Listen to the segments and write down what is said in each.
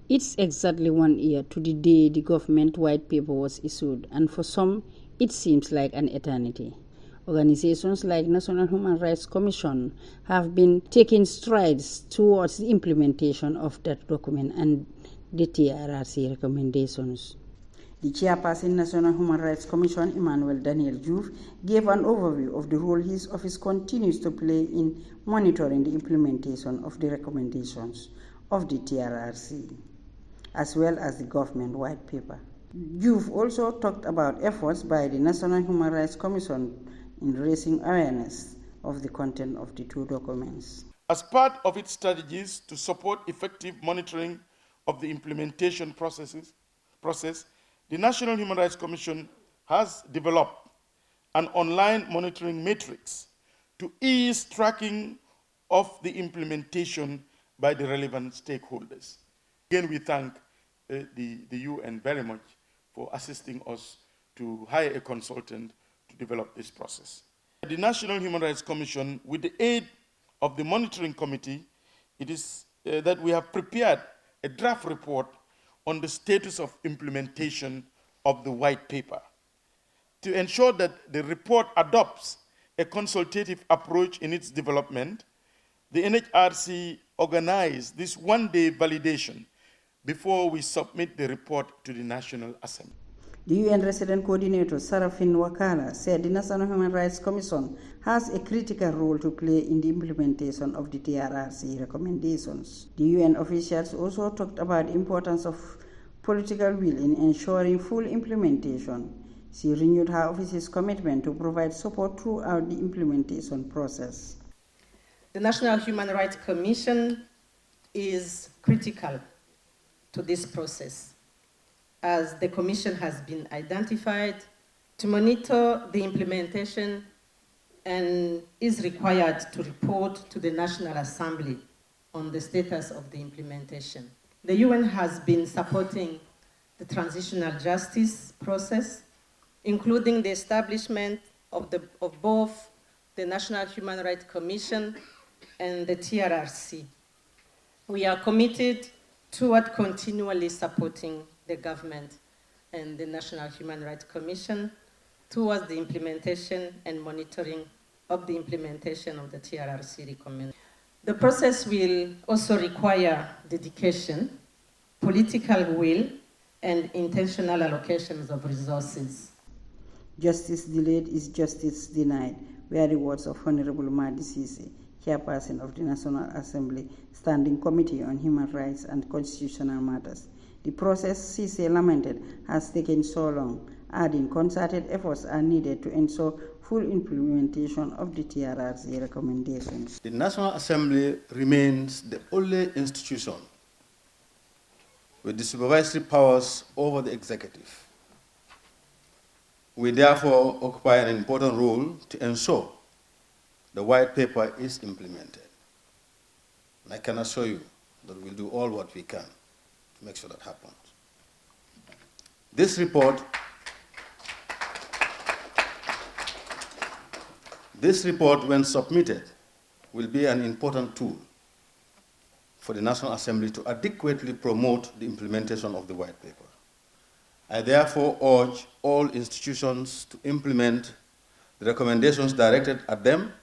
It's exactly 1 year to the day the government white paper was issued, and for some, it seems like an eternity. Organizations like National Human Rights Commission have been taking strides towards the implementation of that document and the TRRC recommendations. The chairperson National Human Rights Commission, Emmanuel Daniel Diouf, gave an overview of the role his office continues to play in monitoring the implementation of the recommendations of the TRRC, as well as the government white paper. Diouf also talked about efforts by the National Human Rights Commission in raising awareness of the content of the two documents. As part of its strategies to support effective monitoring of the implementation process, the National Human Rights Commission has developed an online monitoring matrix to ease tracking of the implementation by the relevant stakeholders. Again, we thank the UN very much for assisting us to hire a consultant to develop this process. The National Human Rights Commission, with the aid of the Monitoring Committee, it is that we have prepared a draft report on the status of implementation of the white paper. To ensure that the report adopts a consultative approach in its development, the NHRC organized this one-day validation before we submit the report to the National Assembly. The UN Resident Coordinator, Sarafin Wakala, said the National Human Rights Commission has a critical role to play in the implementation of the TRRC recommendations. The UN officials also talked about the importance of political will in ensuring full implementation. She renewed her office's commitment to provide support throughout the implementation process. The National Human Rights Commission is critical to this process, as the Commission has been identified to monitor the implementation and is required to report to the National Assembly on the status of the implementation. The UN has been supporting the transitional justice process, including the establishment of both the National Human Rights Commission and the TRRC. We are committed toward continually supporting the government and the National Human Rights Commission towards the implementation and monitoring of the implementation of the TRRC recommendation. The process will also require dedication, political will, and intentional allocations of resources. Justice delayed is justice denied, were the words of Honorable Madi Sisi, chairperson of the National Assembly Standing Committee on Human Rights and Constitutional Matters. The process, Sisi lamented, has taken so long, adding concerted efforts are needed to ensure full implementation of the TRRC recommendations. The National Assembly remains the only institution with the supervisory powers over the executive. We therefore occupy an important role to ensure the white paper is implemented. And I can assure you that we'll do all what we can to make sure that happens. This report when submitted, will be an important tool for the National Assembly to adequately promote the implementation of the white paper. I therefore urge all institutions to implement the recommendations directed at them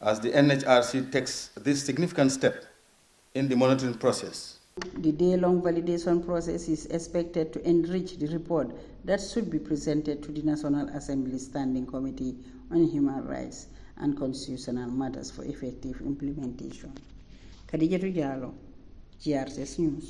as the NHRC takes this significant step in the monitoring process. The day-long validation process is expected to enrich the report that should be presented to the National Assembly Standing Committee on Human Rights and Constitutional Matters for effective implementation. Khadijatu Jallow, TRRC News.